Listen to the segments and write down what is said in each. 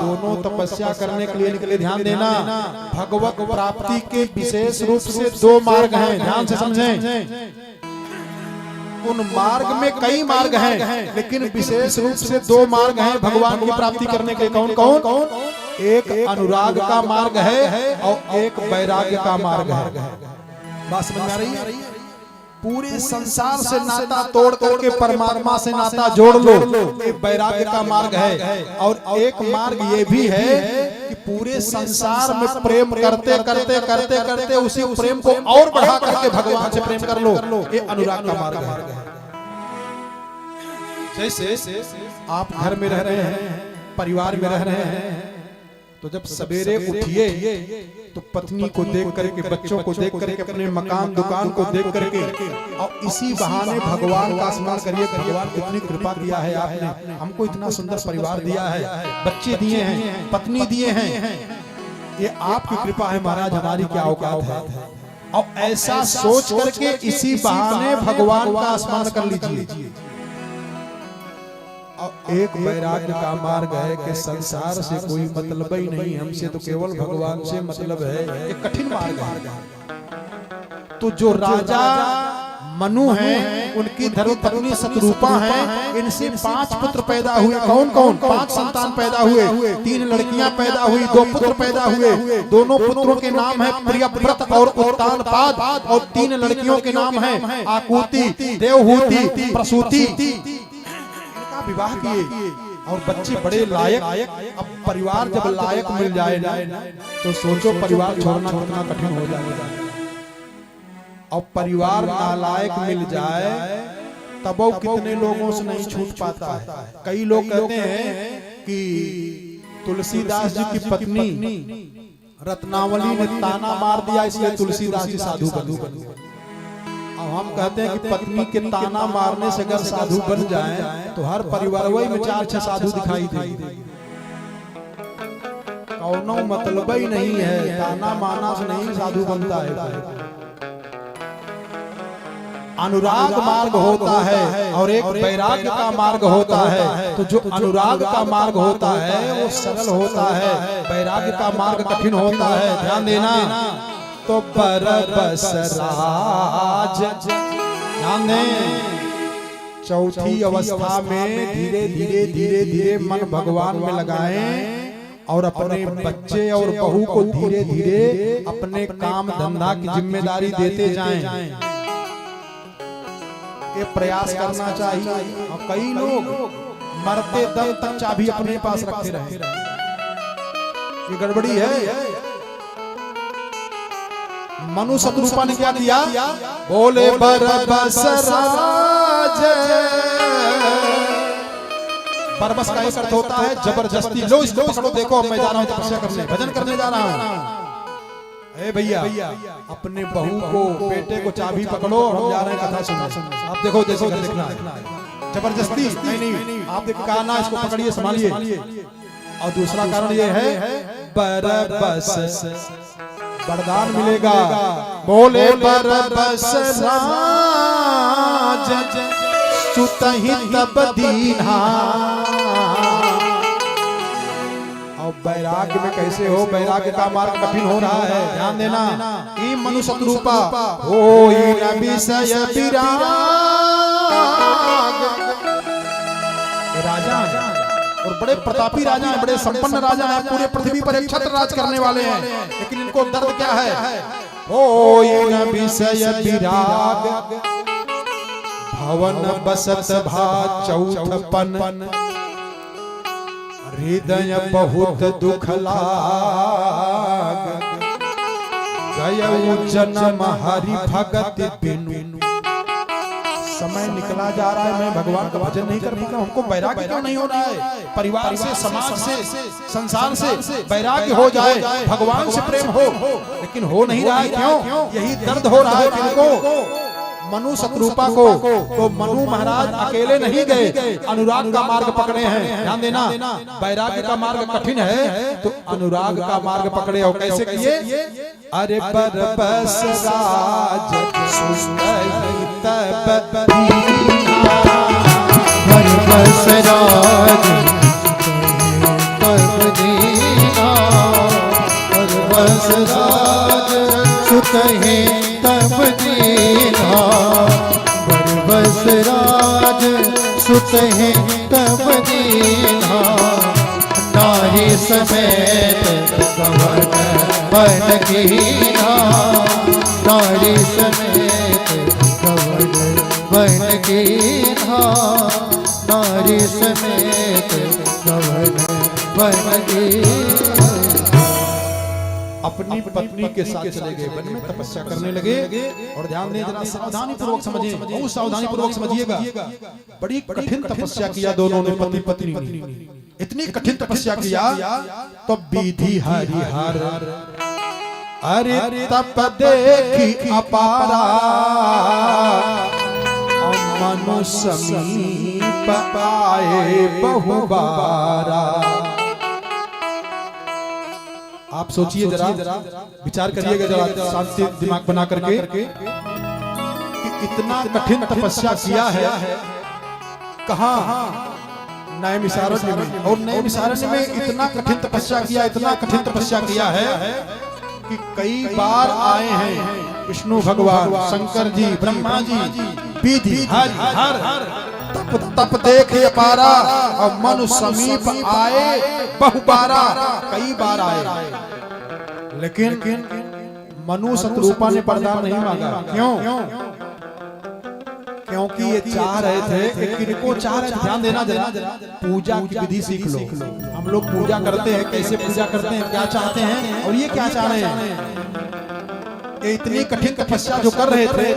दोनों तपस्या करने के लिए निकले। ध्यान देना, भगवत प्राप्ति के विशेष रूप से दो मार्ग हैं, ध्यान से समझें। उन मार्ग में कई मार्ग हैं, लेकिन विशेष रूप से दो मार्ग हैं भगवान की प्राप्ति करने के। कौन कौन? एक अनुराग का मार्ग है और एक वैराग्य का मार्ग है। बात समझ में आ रही है? पूरे संसार से नाता तोड़ करके परमात्मा से नाता जोड़ लो, ये वैराग्य का मार्ग है। और एक मार्ग ये भी है कि पूरे संसार में प्रेम करते करते करते करते उसी प्रेम को और बढ़ा करके भगवान से प्रेम कर लो, ये अनुराग का मार्ग है। जैसे आप घर में रह रहे हैं, परिवार में रह रहे हैं, तो जब सवेरे उठिए तो पत्नी को देख करके, बच्चों को देख करके, अपने मकान दुकान को देख करके और इसी बहाने भगवान का स्मरण करिए। भगवान कितनी कृपा किया है आपने, हमको इतना सुंदर परिवार दिया है, बच्चे दिए हैं, पत्नी दिए हैं, ये आपकी कृपा है महाराज, हमारी क्या औकात है। और ऐसा सोच करके इसी बहाने भगवान का स्मरण कर लीजिए। एक वैराग्य का मार्ग है कि संसार से कोई मतलब ही नहीं, हमसे तो केवल भगवान से मतलब है, ये कठिन मार्ग है। तो जो राजा मनु हैं, उनकी धर्मपत्नी शतरूपा हैं, इनसे 5 पुत्र पैदा हुए। कौन कौन? 5 संतान पैदा हुए, 3 लड़कियां पैदा हुई, 2 पुत्र पैदा हुए। दोनों पुत्रों के नाम है प्रियव्रत और उत्तानपाद, और 3 लड़कियों के नाम है आकुति, देवहूति, प्रसूति। विवाह किए और बच्चे बड़े लायक। अब परिवार जब लायक मिल जाए ना, तो सोचो परिवार छोड़ना कितना कठिन हो जाएगा। और परिवार नालायक मिल जाए तब वो कितने लोगों से नहीं छूट पाता है। कई लोग कहते हैं कि तुलसीदास जी की पत्नी रत्नावली ने ताना मार दिया, इसलिए तुलसीदास जी साधु बन। अब हम कहते हैं कि पत्नी के ताना मारने से अगर साधु बन जाए तो हर परिवार वही में 4-6 साधु दिखाई दे। कौनो मतलब ही नहीं है, ताना मारना से नहीं साधु बनता है। अनुराग मार्ग होता है और एक वैराग्य का मार्ग होता है। तो जो अनुराग का मार्ग होता है वो सरल होता है, वैराग्य का मार्ग कठिन होता है। ध्यान देना, तो बरबस राज, ध्यान दें, चौथी अवस्था में धीरे धीरे धीरे धीरे मन भगवान में लगाएं और अपने बच्चे और बहू को धीरे धीरे अपने काम धंधा की जिम्मेदारी देते जाएं। ये प्रयास करना चाहिए। और कई लोग मरते दम तक चाबी अपने पास रखे रहे, ये गड़बड़ी है। मनु शतरूपा ने क्या किया? बोले बरबस राज। बरबस का एक अर्थ होता है जबरदस्ती, लो इसको पकड़ो, देखो मैं जा रहा हूँ तपस्या करने, भजन करने जा रहा हूँ। ए भैया, अपने बहू को, बेटे को चाबी पकड़ो, हम जा रहे हैं कथा सुनने। आप देखो जैसे देखना है, जबरदस्ती नहीं। आप देखो कहा ना, इसको पकड़िए, संभालिए। और दूसरा कारण ये है बरबस वरदान मिलेगा। बोले बरबस राज सुतहि तब दीन्हा। और वैराग्य में कैसे हो? वैराग्य का मार्ग कठिन हो रहा है, ध्यान देना। ई मनु शतरूपा होई न विषय विराग। राजा और बड़े प्रतापी राजा हैं, बड़े संपन्न राजा हैं, पूरे पृथ्वी पर एक छत्र राज करने वाले हैं, लेकिन इनको दर्द क्या है? होई न विषय विराग, भवन बसत भा चौथपन, हृदय बहुत दुख लाग, गयउ जन्म हरि भगत बिनु। समय निकला जा रहा है, मैं भगवान का भजन नहीं कर रहा हूं। हमको वैराग्य क्यों नहीं हो रहा है? परिवार से, समाज से, संसार से वैराग्य हो जाए, भगवान से प्रेम हो, लेकिन हो नहीं रहा है। क्यों? यही दर्द हो रहा है किनको? मनु शतरूपा को। तो मनु महाराज अकेले नहीं गए, अनुराग का मार्ग पकड़े हैं। ध्यान देना, वैराग्य का मार्ग कठिन है, तो अनुराग का मार्ग पकड़े। और कैसे किए? अरे बरबस राज सुतहि तब दीन्हा, बरबस राज सुतहि तब दीन्हा। बरबसराज सुत है तब दीना, बरबसराज सुत है तब दीना, नारी समेत कंवर बन कीना, नारी समेत कंवर बन कीना, नारी समेत कंवर बन कीना। अपनी पत्नी के साथ चले गए, वन में तपस्या करने लगे। और ध्यान दें, जरा सावधानी पूर्वक समझिए, बहुत सावधानी पूर्वक समझिएगा। बड़ी कठिन तपस्या किया दोनों ने, पति पत्नी ने। इतनी कठिन तपस्या किया तो विधि हरिहर अरे तप देखी अपारा, मनु समीप आए बहुबारा। आप सोचिए जरा, विचार करिएगा जरा, शांति दिमाग बना करके, कि इतना कठिन तपस्या किया है कहाँ? नैमिषारण्य में। और नैमिषारण्य में इतना कठिन तपस्या किया, इतना कठिन तपस्या किया है कि कई बार आए हैं विष्णु भगवान, शंकर जी, ब्रह्मा जी, विधि हर तप देखे अपारा, और मनु समीप आए बहुबारा, कई बार आए। लेकिन मनु शत्रुपा ने वरदान नहीं मांगा। क्यों? क्योंकि ये चाह रहे थे, किनको चाह रहे थे? ध्यान देना जरा, पूजा की विधि सीख लो। हम लोग पूजा करते हैं, कैसे पूजा करते हैं, क्या चाहते हैं, और ये क्या चाह रहे हैं? ये इतनी कठिन तपस्या जो कर रहे थे,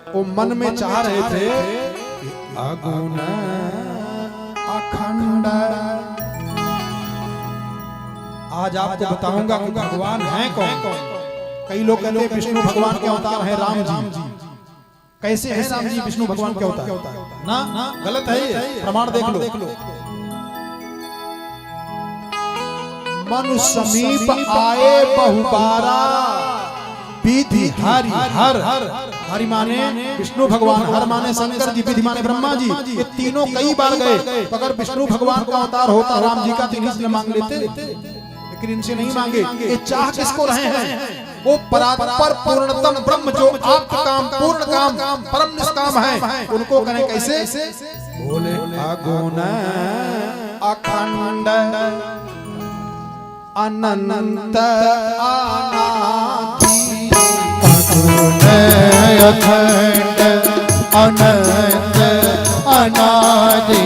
वो मन में चाह रहे थे अगुण अखंड। आज आपको बताऊंगा कि भगवान हैं कौन। कई लोग कहते हैं विष्णु भगवान के अवतार हैं राम जी। कैसे हैं राम जी विष्णु भगवान के अवतार? ना, गलत है ये, प्रमाण देख लो। मनु समीप आए बहुबारा, विधि हर हरि माने विष्णु भगवान, हर माने शंकर जी, विधि माने ब्रह्मा जी। ये तीनों कई बार गए। तो अगर विष्णु भगवान का अवतार होता राम जी का, तो इन्हीं से मांग लेते, लेकिन इनसे नहीं मांगे। ये चाह किसको रहे हैं? वो परात्पर पूर्णतम ब्रह्म, जो आपका काम, पूर्ण काम, परम निष्काम है, उनको करें कैसे? बोले अगुण अखंड अनंत अनादि, अगुण अखंड अनंत अनादि,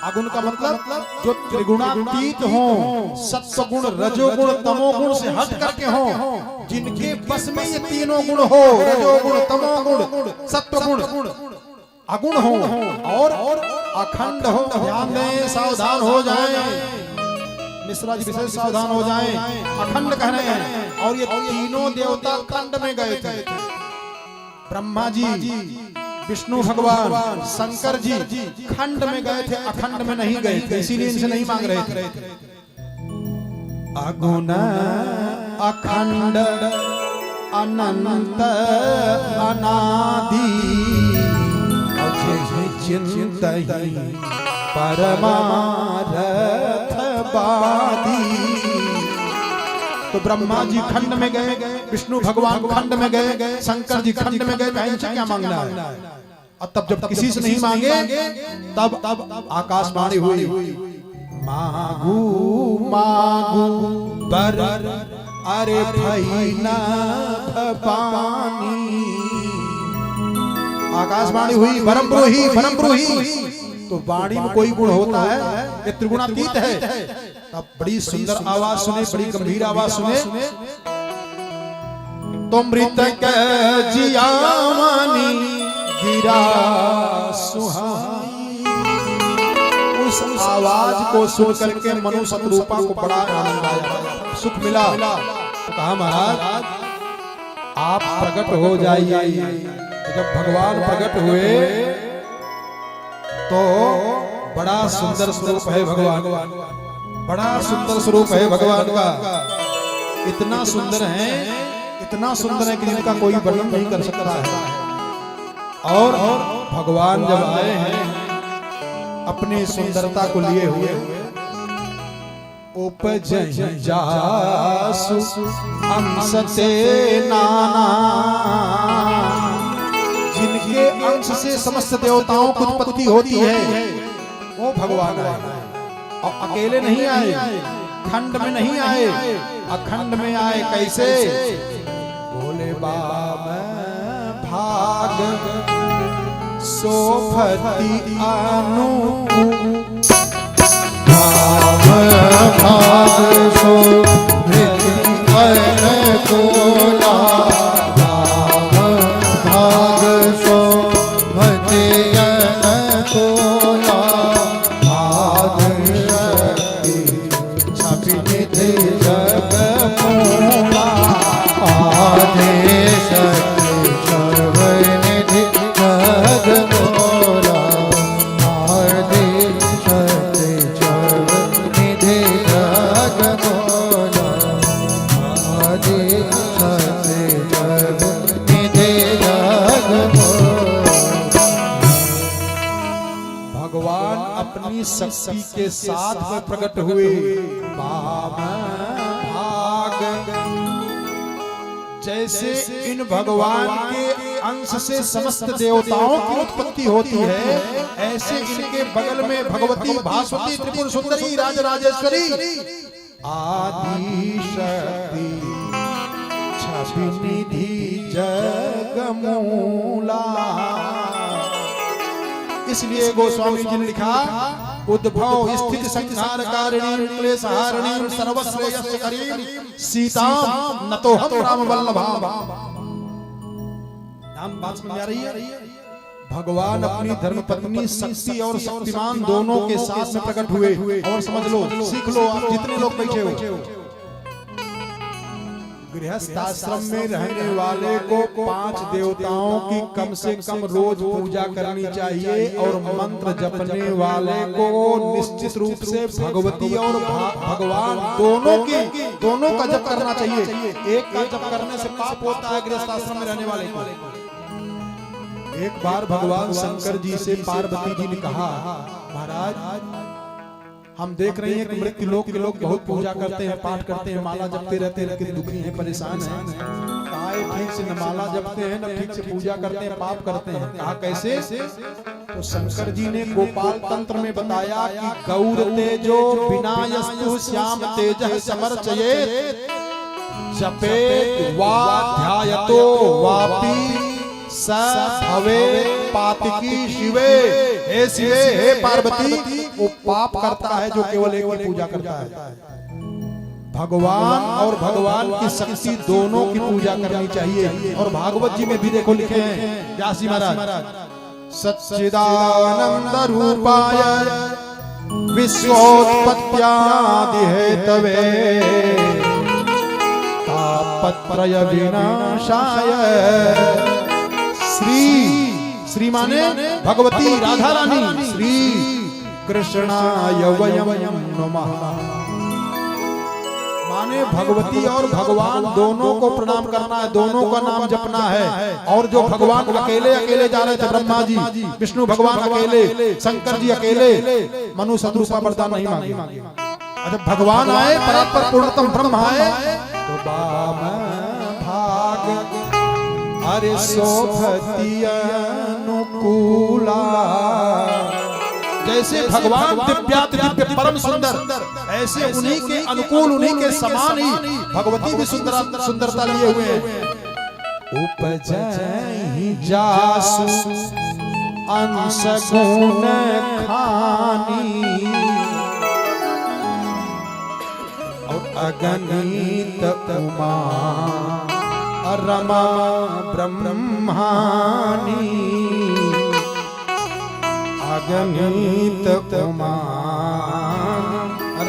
अगुण का मतलब जो त्रिगुणातीत हो, सत्वगुण, रजोगुण, तमोगुण से हट करके हो, जिनके बस में ये तीनों गुण हो, रजोगुण, तमोगुण, सत्वगुण, अगुण हो और अखंड हो। ध्यान दें, सावधान हो जाएं, मिश्रा जी विशेष सावधान हो जाएं। अखंड कह रहे हैं, और ये तीनों देवता खंड में गए थे। ब्रह्मा जी, विष्णु भगवान, शंकर जी खंड में गए थे, अखंड में नहीं गए थे, इसीलिए इनसे नहीं मांग रहे थे। अगुण अखंड अनंत अनादि, चिंतहि परमार्थ बादी। तो ब्रह्मा जी खंड में गए, विष्णु भगवान खंड में गए, शंकर जी खंड में गए, इनसे क्या मांगना है? और तब जब किसी से नहीं मांगे, तब आकाशवाणी हुई, मांगू मांगू बर अरे भाई ना पानी। आकाशवाणी हुई, परम ब्रूही तो वाणी में कोई गुण होता है, ये त्रिगुणातीत है। तब बड़ी सुंदर आवाज सुने, बड़ी गंभीर आवाज सुने, तो मृतक जियावानी गिरा सुहाई। उस आवाज को सुन करके मनु शतरूपा को बड़ा आनंद आया, सुख मिला। तो कहा महाराज आप प्रकट हो जाइए। तो जब भगवान प्रकट हुए तो बड़ा सुंदर स्वरूप है भगवान, बड़ा सुंदर स्वरूप है भगवान का। इतना सुंदर है, इतना सुंदर है कि जिनका कोई वर्णन नहीं कर सकता है। और भगवान जब आए हैं अपनी सुंदरता को लिए हुए, उपजहि जासु अंश से नाना, जिनके अंश से समस्त देवताओं की उत्पत्ति होती है वो भगवान आए। और अकेले नहीं आए, खंड में नहीं आए, अखंड में आए। कैसे? बोले बाम भाग सोफती अनुकूल, भाग सो अनुकूला, भाग सो अनुकूला, आदि छवि जग मूला, आदि शक्ति सर्वनिधि जग मूला, आदि शक्ति सर्वनिधि जग मूला, आदि शक्ति सर्वनिधि जग मूला। भगवान अपनी शक्ति के साथ में प्रकट हुए। भाग जैसे इन भगवान के अंश से समस्त देवताओं की उत्पत्ति होती है, ऐसे इनके बगल में भगवती भास्वती त्रिपुर सुंदरी राजराजेश्वरी आदि शक्ति छवि निधि जगमूला। इसलिए गोस्वामी जी ने लिखा, उद्भव स्थित संहार कारिणी क्लेश हारिणी सर्वश्रेयस्करीं सीताम नतो हम राम वल्लभाम। हम बात समझ आ रही है? भगवान अपनी धर्मपत्नी शक्ति और शक्तिमान दोनों के साथ में प्रकट हुए। और समझ लो, सीख लो, आप जितने लोग बैठे हो, गृहस्थ आश्रम में रहने वाले को 5 देवताओं की कम से कम रोज पूजा करनी चाहिए। और मंत्र जपने वाले को निश्चित रूप से भगवती और भगवान दोनों का जप करना चाहिए। एक का जप करने से पाप होता है गृहस्थ आश्रम में रहने वाले को। एक बार भगवान शंकर जी से पार्वती जी ने कहा, महाराज हम देख रहे हैं कि मृत्यु लोक के लोग बहुत पूजा करते हैं, पाठ करते हैं, माला जपते रहते हैं, लेकिन दुखी हैं, परेशान हैं। कहा ठीक से न माला जपते हैं, न ठीक से पूजा करते हैं, पाप करते हैं। कहा कैसे? तो शंकर जी ने गोपाल तंत्र में बताया कि गौर तेजो विनायस्तु श्याम तेजः समर्चयेत्, जपेत् वा ध्यायतो वापि स भवे पातिकी शिवे। हे शिवे, हे पार्वती, वो पाप करता है जो केवल एक की पूजा करता है। भगवान और भगवान की शक्ति दोनों की पूजा करनी चाहिए। और भागवत जी में भी देखो लिखे हैं व्यास जी महाराज, सच्चिदानंद रूपाय विश्वोत्पत्त्यादि हेतवे तापत्रय विनाशाय। श्री माने भगवती राधा रानी, श्री कृष्णाय वयं नमः। माने भगवती और भगवान दोनों को प्रणाम करना है, दोनों का नाम जपना है। और जो भगवान अकेले अकेले जा रहे थे, ब्रह्मा जी, विष्णु भगवान अकेले, शंकर जी अकेले, मनु शतरूपा वरदान नहीं मांगे। जब भगवान आए, परात्पर पूर्णतम ब्रह्म आए, तो बाम भाग अरे सोफती अनुकूला। जैसे भगवान दिव्याति दिव्य परम सुंदर, ऐसे उन्हीं के अनुकूल, उन्हीं के समान ही भगवती भी सुंदरता लिए हुए हैं। उपजहि जासु अंश गुण खानी और अगणित उमा रमा ब्रह्मानी अगणित उमा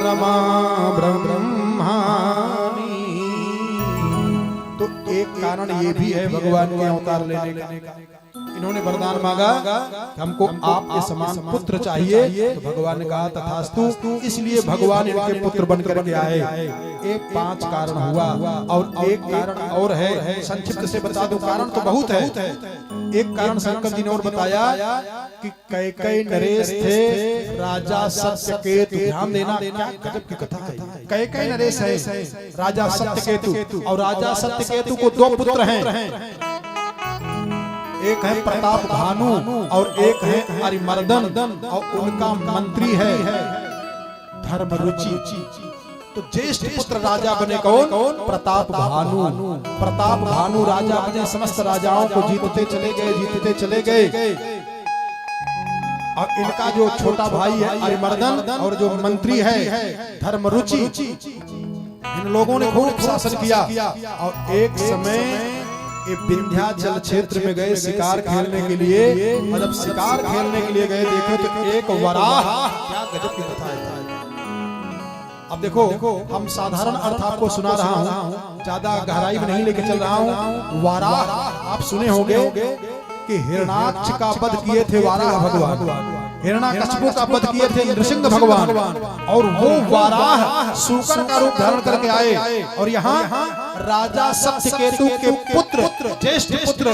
रमा ब्रह्मानी। तो एक कारण ये भी है भगवान के अवतार लेने का। इन्होंने वरदान मांगा कि हमको आपके समान पुत्र चाहिए, तो भगवान ने कहा तथास्तु। इसलिए भगवान इनके पुत्र बन करके आए। ये 5 कारण हुआ। और एक कारण और है, संक्षिप्त से बता दूं, कारण तो बहुत है। एक कारण शंकर जी ने और बताया कि कैकेयी नरेश थे राजा सत्यकेतु। ध्यान देना, क्या गजब की कथा है। कैकेयी नरेश है राजा सत्यकेतु, और राजा सत्यकेतु को 2 पुत्र हैं। एक है प्रताप भानु और एक है अरिमर्दन, और उनका मंत्री है धर्मरुचि। तो ज्येष्ठ पुत्र राजा बने कौन? प्रताप भानु। प्रताप भानु राजा बने, समस्त राजाओं को जीतते चले गए, जीतते चले गए। और इनका जो छोटा भाई है अरिमर्दन और जो मंत्री है धर्मरुचि, इन लोगों ने खूब शासन किया। और एक समय ये विंध्याचल क्षेत्र में गए शिकार खेलने के लिए, और जब शिकार खेलने के लिए गए देखे तो एक वराह, क्या गजब की कथा है। अब देखो हम साधारण अर्थ आपको सुना रहा हूँ, ज्यादा गहराई में नहीं लेके चल रहा हूँ। वराह आप सुने होंगे कि हिरणाक्ष का वध किए थे वाराह भगवान, हिरण्याकश्यप का वध किए थे नृसिंह भगवान। और वो वाराह सूकर का रूप धारण करके आए, और यहाँ राजा सत्यकेतु के पुत्र, ज्येष्ठ पुत्र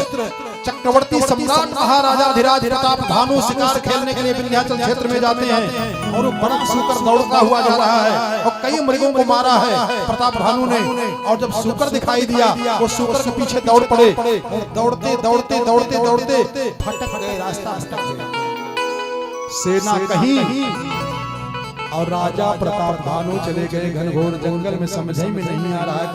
चक्रवर्ती सम्राट महाराजा अधिराज प्रताप भानु शिकार खेलने के लिए विंध्याचल क्षेत्र में जाते हैं। और वो बड़ा सूकर दौड़ता हुआ जा रहा है, और कई मृगों को मारा है प्रताप भानु ने। और जब सूकर दिखाई दिया, वो सूकर के पीछे दौड़ पड़े, और दौड़ते दौड़ते दौड़ते दौड़ते भटक गए, रास्ता भटक गया। सेना कहीं और राजा प्रताप भानु चले गए घनघोर जंगल में। समझ में नहीं आ रहा है